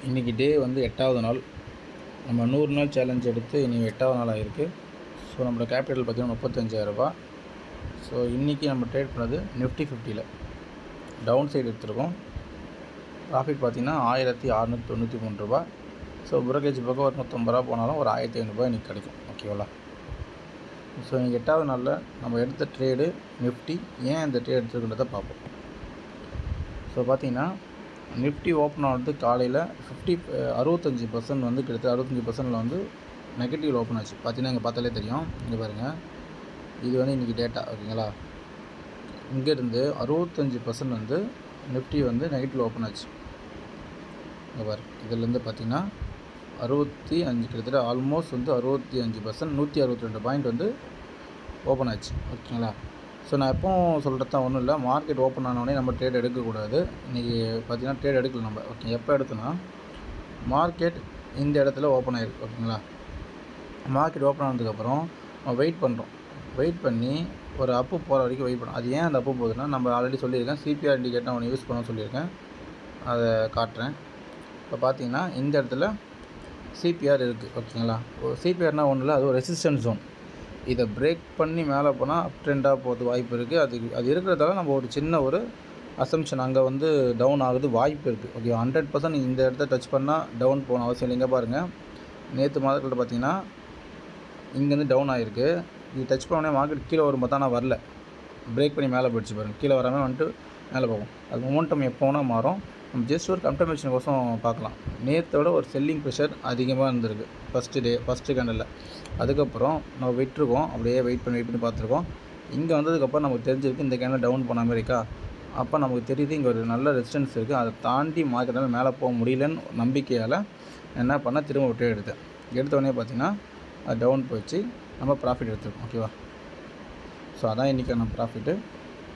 இன்றைக்கி டே வந்து 8வது நாள். நம்ம 100 நாள் சேலஞ்ச் எடுத்து இன்றைக்கி 8வது நாள் ஆகிருக்கு. ஸோ நம்மளோட கேபிட்டல் பார்த்திங்கன்னா 35,000 ரூபா. ஸோ இன்றைக்கி நம்ம ட்ரேட் பண்ணது நிஃப்டி 50ல் டவுன் சைடு எடுத்துருக்கோம். ப்ராஃபிட் பார்த்திங்கன்னா 1693 ரூபா. ஸோ புரோக்கரேஜ் பக்கம் ஒரு 150 ரூபா போனாலும் ஒரு 1500 இன்றைக்கி கிடைக்கும். ஓகேவா? ஸோ இன்றைக்கி 8வது நாளில் நம்ம எடுத்த ட்ரேடு நிஃப்டி ஏன் இந்த ட்ரேட் எடுத்துருக்குன்றதை பார்ப்போம். ஸோ பார்த்திங்கன்னா நிஃப்டி ஓப்பன் ஆனது காலையில் 65% வந்து கிட்டத்தட்ட 65% வந்து நெகட்டிவ் ஓப்பன் ஆச்சு. பார்த்தீங்கன்னா இங்கே பார்த்தாலே தெரியும். இங்கே பாருங்கள், இது வந்து இன்றைக்கி டேட்டா. ஓகேங்களா? இங்கேருந்து 65% வந்து நிஃப்டி வந்து நெகட்டிவ் ஓப்பன் ஆச்சு. இங்கே பாரு, இதிலேருந்து பார்த்திங்கன்னா 65 கிட்டத்தட்ட ஆல்மோஸ்ட் வந்து 65%, 162 பாயிண்ட் வந்து ஓப்பன் ஆச்சு. ஓகேங்களா? ஸோ நான் எப்போவும் சொல்கிறது தான், ஒன்றும் இல்லை, மார்க்கெட் ஓப்பன் ஆனோடனே நம்ம ட்ரேட் எடுக்கக்கூடாது. இன்றைக்கி பார்த்திங்கன்னா ட்ரேட் எடுக்கல நம்ம. ஓகே, எப்போ எடுத்தோன்னா மார்க்கெட் இந்த இடத்துல ஓப்பன் ஆகிருக்கு. ஓகேங்களா? மார்க்கெட் ஓப்பன் ஆனதுக்கப்புறம் நம்ம வெயிட் பண்ணுறோம். வெயிட் பண்ணி ஒரு அப்பு போகிற வரைக்கும் வெயிட் பண்ணோம். அது ஏன் அந்த அப்பு போகுதுன்னா, நம்ம ஆல்ரெடி சொல்லியிருக்கேன், சிபிஆர் இண்டிகேட்டர் நான் ஒன்று யூஸ் பண்ண சொல்லியிருக்கேன். அதை காட்டுறேன். இப்போ பார்த்திங்கன்னா இந்த இடத்துல சிபிஆர் இருக்குது. ஓகேங்களா? சிபிஆர்னால் ஒன்றும் இல்லை, அது ஒரு ரெசிஸ்டன்ஸ் ஜோன். இதை பிரேக் பண்ணி மேலே போனால் அப் ட்ரெண்டாக போகிறது வாய்ப்பு இருக்குது. அது இருக்கிறதால நம்ம ஒரு சின்ன ஒரு அசம்ஷன் அங்கே வந்து டவுன் ஆகுது வாய்ப்பு இருக்குது. ஓகே, 100% இந்த இடத்த டச் பண்ணால் டவுன் போகணும் அவசியம் இல்லைங்க. பாருங்கள், நேற்று மார்க்கெட்டில் பார்த்திங்கன்னா இங்கேருந்து டவுன் ஆகிருக்கு. இது டச் பண்ணோடனே மார்க்கெட் கீழே வரும் பார்த்தா நான் வரல, பிரேக் பண்ணி மேலே போயிடுச்சு. பாருங்கள், கீழே வராமல் வந்துட்டு மேலே போகும். அது மொமெண்டம் எப்போனா மாறும். நம்ம ஜஸ்ட் ஒரு கன்ஃபர்மேஷன் கோசம் பார்க்கலாம். நேற்றோட ஒரு செல்லிங் ப்ரெஷர் அதிகமாக இருந்திருக்கு ஃபஸ்ட்டு கேண்டலில். அதுக்கப்புறம் நம்ம விட்டுருக்கோம், அப்படியே வெயிட் பண்ணி பார்த்துருக்கோம். இங்கே வந்ததுக்கப்புறம் நமக்கு தெரிஞ்சிருக்கு இந்த கேண்டில் டவுன் போன அமெரிக்கா. அப்போ நமக்கு தெரியுது இங்கே ஒரு நல்ல ரெசிஸ்டன்ஸ் இருக்குது. அதை தாண்டி மார்க்கெட்டால் மேலே போக முடியலன்னு நம்பிக்கையால் என்ன பண்ணால் திரும்ப விட்டு எடுத்தோடனே பார்த்திங்கன்னா அது டவுன் போயிடுச்சு. நம்ம ப்ராஃபிட் எடுத்துருக்கோம். ஓகேவா? ஸோ அதான் இன்றைக்கான ப்ராஃபிட்டு.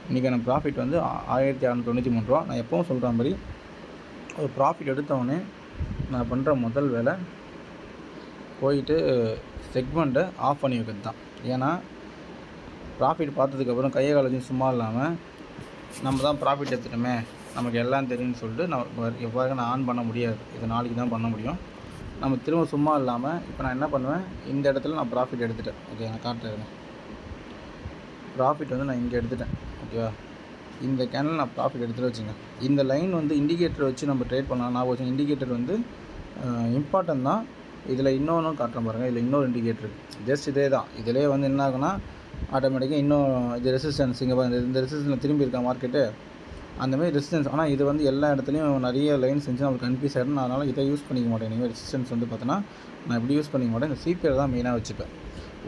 இன்றைக்கான ப்ராஃபிட் வந்து 1693 ரூபா. நான் எப்பவும் சொல்கிற மாதிரி ஒரு ப்ராஃபிட் எடுத்தோடனே நான் பண்ணுற முதல் வேலை போயிட்டு செக்மெண்ட்டை ஆஃப் பண்ணி வைக்கிறது தான். ஏன்னா ப்ராஃபிட் பார்த்ததுக்கப்புறம் கையை காலேஜும் சும்மா இல்லாமல் நம்ம தான் ப்ராஃபிட் எடுத்துட்டோமே, நமக்கு எல்லாம் தெரியும்னு சொல்லிட்டு நம்ம எவ்வாறு நான் ஆன் பண்ண முடியாது. இது நாளைக்கு தான் பண்ண முடியும். நம்ம திரும்ப சும்மா இல்லாமல் இப்போ நான் என்ன பண்ணுவேன், இந்த இடத்துல நான் ப்ராஃபிட் எடுத்துட்டேன். ஓகே, நான் காட்டுறேன். ப்ராஃபிட் வந்து நான் இங்கே எடுத்துட்டேன். ஓகேவா? இந்த கேண்டில் நான் ப்ராஃபிட் எடுத்துகிட்டு வச்சுங்க. இந்த லைன் வந்து இண்டிகேட்டர் வச்சு நம்ம ட்ரேட் பண்ணலாம். நான் வச்சு இண்டிகேட்டர் வந்து இம்பார்ட்டன் தான். இதில் இன்னொன்று காட்டுறேன் பாருங்கள். இதில் இன்னொரு இண்டிகேட்டர் இருக்குது. ஜஸ்ட் இதே தான். இதிலே வந்து என்ன ஆகுனா ஆட்டோமேட்டிக்காக இன்னும் இது ரெசிஸ்டன்ஸ் இங்கே இந்த ரெசிஸ்டன்ஸில் திரும்பி இருக்கா மார்க்கெட்டு, அந்தமாதிரி ரெசிஸ்டன்ஸ். ஆனால் இது வந்து எல்லா இடத்துலையும் நிறைய லைன்ஸ் இருந்துச்சு, நம்மளுக்கு கன்ஃபியூஸ் ஆகிடும். அதனால் இதை யூஸ் பண்ணிக்க மாட்டேன். நீங்கள் ரெசிஸ்டன்ஸ் வந்து பார்த்தோன்னா நான் இப்படி யூஸ் பண்ணிக்க மாட்டேன். இந்த சிபிஆர் தான் மெயினாக வச்சுப்பேன்.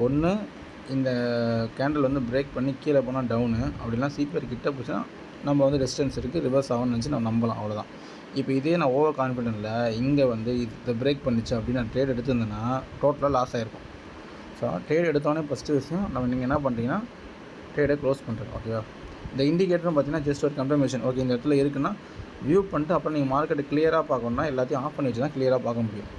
ஒன்று இந்த கேண்டில் வந்து பிரேக் பண்ணி கீழே போனால் டவுனு, அப்படிலாம் சிபிஆர் கிட்ட போச்சுன்னா நம்ம வந்து ரெசிஸ்டன்ஸ் இருக்குது, ரிவர்ஸ் ஆகும்னு நினச்சி நம்ம நம்பலாம். அவ்வளோதான். இப்போ இதே நான் ஓவர் கான்ஃபிடென்ட்டில் இங்கே வந்து இதை பிரேக் பண்ணிச்சு அப்படின்னு நான் ட்ரேட் எடுத்துருந்தேன்னா டோட்டலாக லாஸ் ஆகிருக்கும். ஸோ ட்ரேட் எடுத்தோடனே ஃபஸ்ட்டு விஷயம் நீங்கள் என்ன பண்ணுறீங்கன்னா ட்ரேடை க்ளோஸ் பண்ணுறேன். ஓகேவா? இந்த இண்டிகேட்டரும் பார்த்தீங்கன்னா ஜஸ்ட் ஒரு கன்ஃபர்மேஷன். ஓகே, இந்த இடத்துல இருக்குன்னா வியூ பண்ணிட்டு அப்புறம் நீங்கள் மார்க்கெட்டை கிளியராக பார்க்கணுன்னா எல்லாத்தையும் ஆஃப் பண்ணி வச்சு தான் கிளியராக பார்க்க முடியும்.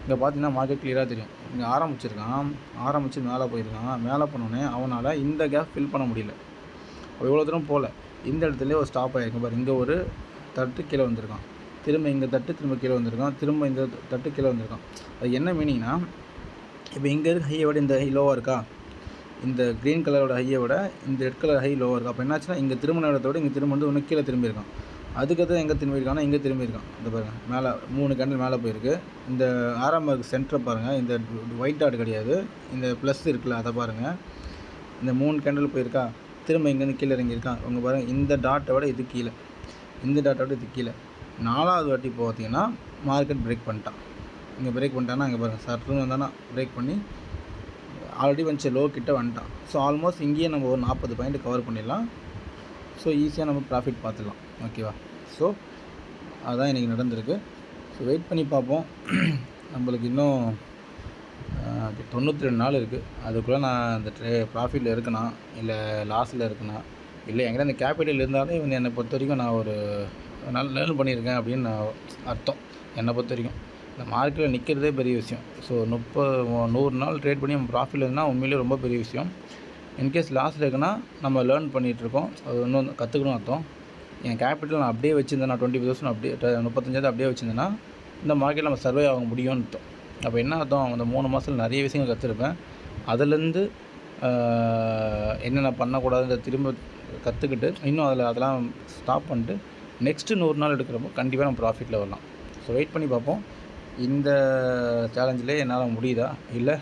இங்கே பார்த்தீங்கன்னா மார்க்கெட் கிளியராக தெரியும். இங்கே ஆரம்பிச்சு மேலே போயிருக்கான். மேலே போனோடனே அவனால் இந்த கேப் ஃபில் பண்ண முடியல. எவ்வளோ தூரம் போகல, இந்த இடத்துலேயே ஒரு ஸ்டாப் ஆகிருக்கும். பாரு, இங்கே ஒரு தட்டு கீழே வந்திருக்கான், திரும்ப இங்கே தட்டு திரும்ப கீழே வந்திருக்கான், திரும்ப இந்த தட்டு கீழே வந்திருக்கான். அது என்ன மீனிங்னா, இப்போ இங்கே இருக்க ஹையை விட இந்த ஹை லோவாக இருக்கா, இந்த க்ரீன் கலரோட ஹையை விட இந்த ரெட் கலர் ஹை லோவாக இருக்கா. அப்போ என்னாச்சுன்னா இங்கே திரும்பின இடத்தோட இங்கே திரும்ப வந்து ஒன்று கீழே திரும்பியிருக்கான். அதுக்கடுத்து எங்கே திரும்பியிருக்கானா இங்கே திரும்பியிருக்கான். இந்த பாருங்கள், மேலே 3 கேண்டில் மேலே போயிருக்கு. இந்த ஆரம்ப சென்டரை பாருங்கள், இந்த ஒயிட் டாட் கிடையாது, இந்த ப்ளஸ் இருக்குல்ல, அதை பாருங்கள். இந்த 3 கேண்டில் போயிருக்கா, திரும்ப இங்கேருந்து கீழே இறங்கியிருக்கான். உங்க பாருங்கள், இந்த டாட்டை விட இது கீழே, இந்த டாட்டை விட இது கீழே. 4வது வாட்டி பார்த்தீங்கன்னா மார்க்கெட் பிரேக் பண்ணிட்டான். இங்கே பிரேக் பண்ணிட்டான்னா இங்கே பாருங்கள், சட்டுன்னு வந்தானா பிரேக் பண்ணி ஆல்ரெடி வந்து லோ கிட்ட வந்துட்டான். ஸோ ஆல்மோஸ்ட் இங்கேயே நம்ம ஒரு 40 பாயிண்ட் கவர் பண்ணிடலாம். ஸோ ஈஸியாக நம்ம ப்ராஃபிட் பார்த்துக்கலாம். ஓகேவா? ஸோ அதுதான் இன்றைக்கி நடந்திருக்கு. ஸோ வெயிட் பண்ணி பார்ப்போம். நம்மளுக்கு இன்னும் 92 நாள் இருக்குது. அதுக்குள்ளே நான் அந்த ப்ராஃபிட்டில் இருக்கேனா இல்லை லாஸில் இருக்கேனா, இல்லை எங்கிட்ட அந்த கேபிட்டல் இருந்தாலும் இவங்க என்னை பொறுத்த வரைக்கும் நான் ஒரு லேர்ன் பண்ணியிருக்கேன் அப்படின்னு நான் அர்த்தம். என்னை பொறுத்த வரைக்கும் இந்த மார்க்கெட்டில் நிற்கிறதே பெரிய விஷயம். ஸோ 100 நாள் ட்ரேட் பண்ணி நம்ம ப்ராஃபிட்டில் இருந்தால் உண்மையிலே ரொம்ப பெரிய விஷயம். இன்கேஸ் லாஸில் இருக்குன்னா நம்ம லேர்ன் பண்ணிகிட்ருக்கோம், அது இன்னும் கற்றுக்கணும் அர்த்தம். என் கேபிட்டல் நான் அப்படியே வச்சுருந்தேன், நான் 20,000 அப்படியே 35,000 அப்படியே வச்சுருந்தேன்னா இந்த மார்க்கெட்டில் நம்ம சர்வே ஆக முடியும்னு அர்த்தம். அப்போ என்ன அர்த்தம், அந்த 3 மாதத்தில் நிறைய விஷயங்கள் கற்றுருப்பேன். அதுலேருந்து என்னென்ன பண்ணக்கூடாதுன்ற திரும்ப கற்றுக்கிட்டு இன்னும் அதெல்லாம் ஸ்டாப் பண்ணிட்டு நெக்ஸ்ட்டு 100 நாள் எடுக்கிறப்போ கண்டிப்பாக நம்ம ப்ராஃபிட்டில் வரலாம். ஸோ வெயிட் பண்ணி பார்ப்போம். இந்த சேலஞ்சிலே என்னால் முடியுதா, இல்லை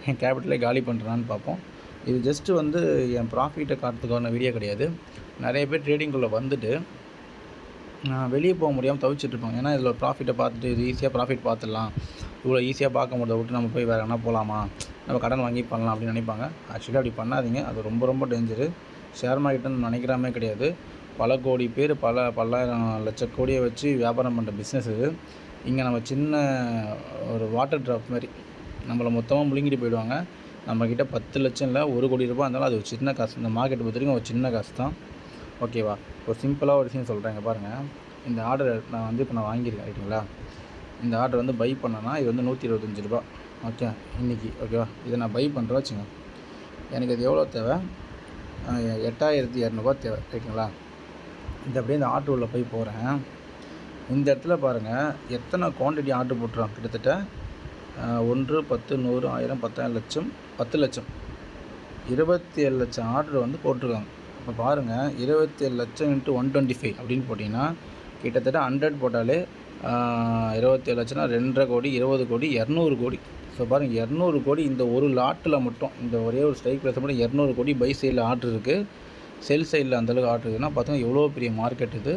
என் கேபிட்டலே காலி பண்ணுறான்னு பார்ப்போம். இது ஜஸ்ட்டு வந்து என் ப்ராஃபிட்டை காட்டுறதுக்கான வீடியோ கிடையாது. நிறைய பேர் ட்ரேடிங்குள்ளே வந்துட்டு வெளியே போக முடியாமல் தவிச்சிட்ருப்பாங்க. ஏன்னா இதில் ப்ராஃபிட்டை பார்த்துட்டு இது ஈஸியாக ப்ராஃபிட் பார்த்துடலாம், இவ்வளோ ஈஸியாக பார்க்க முடியாத விட்டு நம்ம போய் வேறு எங்கன்னா போகலாமா, நம்ம கடன் வாங்கி பண்ணலாம் அப்படின்னு நினைப்பாங்க. ஆக்சுவலி அப்படி பண்ணாதீங்க. அது ரொம்ப ரொம்ப டேஞ்சரு. ஷேர் மார்க்கெட்டுன்னு நினைக்கிறாமே கிடையாது. பல கோடி பேர் பல்லாயிரம் லட்ச கோடியை வச்சு வியாபாரம் பண்ணுற பிஸ்னஸ் இது. இங்கே நம்ம சின்ன ஒரு வாட்டர் ட்ராப் மாதிரி நம்மளை மொத்தமாக முழுங்கிட்டு போயிடுவாங்க. நம்மக்கிட்ட 10 லட்சம் இல்லை 1 கோடி ரூபாய் இருந்தாலும் அது ஒரு சின்ன காசு. இந்த மார்க்கெட்டை பொறுத்த வரைக்கும் ஒரு சின்ன காசு தான். ஓகேவா? ஒரு சிம்பிளாக ஒரு விஷயம் சொல்கிறேங்க பாருங்கள். இந்த ஆர்டர் இப்போ நான் வாங்கியிருக்கேன் ரைட்டுங்களா. இந்த ஆர்டர் வந்து பை பண்ணேன்னா இது வந்து 125 ரூபா. ஓகே, இன்றைக்கி ஓகேவா. இதை நான் பை பண்ணுறேன் வச்சுங்க. எனக்கு இது எவ்வளோ தேவை, 8200 தேவை ரைட்டுங்களா. இந்த அப்படியே இந்த ஆர்டர் உள்ள போய் போகிறேன். இந்த இடத்துல பாருங்கள் எத்தனை குவான்டிட்டி ஆர்டர் போட்டுருவாங்க. கிட்டத்தட்ட 1, 10, 100, 1000, 10,000 லட்சம், 10 லட்சம், 27 லட்சம் ஆர்டர் வந்து போட்டிருக்காங்க. இப்போ பாருங்கள் 27 லட்சம் × 125 அப்படின்னு போட்டிங்கன்னா கிட்டத்தட்ட 100 போட்டாலே 27 லட்சம்னா 2.5 கோடி, 20 கோடி, 200 கோடி. ஸோ பாருங்கள் 200 கோடி இந்த ஒரு லாட்டில் மட்டும், இந்த ஒரே ஒரு ஸ்ட்ரைக் ப்ரைஸ் மட்டும் 200 கோடி பை சைடில் ஆர்டர் இருக்குது, செல் சைடில் அந்தளவுக்கு ஆர்டர் இருக்குதுன்னா பார்த்தீங்கன்னா எவ்வளோ பெரிய மார்க்கெட் இது.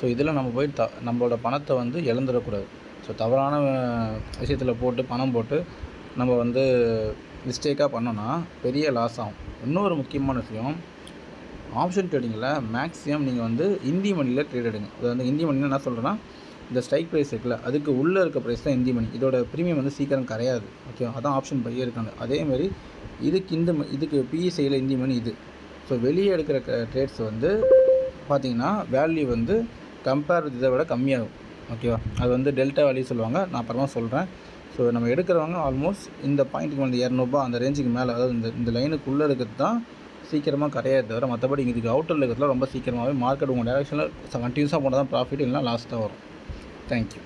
ஸோ இதில் நம்ம போய் நம்மளோட பணத்தை வந்து இழந்துடக்கூடாது. ஸோ தவறான விஷயத்தில் போட்டு பணம் போட்டு நம்ம வந்து மிஸ்டேக்காக பண்ணோன்னா பெரிய லாஸ் ஆகும். இன்னொரு முக்கியமான விஷயம், ஆப்ஷன் ட்ரேடிங்கில் மேக்ஸிமம் நீங்கள் வந்து இந்தி மணியில் ட்ரேட் எடுங்க. அது வந்து இந்தி மணியில் என்ன சொல்கிறேன்னா, இந்த ஸ்ட்ரைக் ப்ரைஸ் இருக்குல்ல அதுக்கு உள்ளே இருக்க ப்ரைஸ் தான் இந்தி மணி. இதோட ப்ரீமியம் வந்து சீக்கிரம் கரையாது. ஓகே, அதான் ஆப்ஷன் பையே இருக்காங்க. அதேமாதிரி இதுக்கு பிஇசியில் இந்தி மணி இது. ஸோ வெளியே எடுக்கிற ட்ரேட்ஸ் வந்து பார்த்திங்கன்னா வேல்யூ வந்து கம்பேர் இதை விட கம்மியாகும். ஓகேவா, அது வந்து டெல்டா வேல்யூ சொல்லுவாங்க, நான் அப்புறமா சொல்கிறேன். ஸோ நம்ம எடுக்கிறவங்க ஆல்மோஸ்ட் இந்த பாயிண்ட்டுக்கு வந்து 200 அந்த ரேஞ்சுக்கு மேலே, அதாவது இந்த லைனுக்குள்ளே இருக்கிறது தான் சீக்கிரமாக கரையாது தவிர, மற்றபடி இதுக்கு அவுட்டரில் இருக்கிறதுல ரொம்ப சீக்கிரமாகவே மார்க்கெட் உங்கள் டேரெக்ஷனில் கண்டினியூஸாக போனால் தான் ப்ராஃபிட், இல்லைனா லாஸ் தான் வரும். தேங்க்யூ.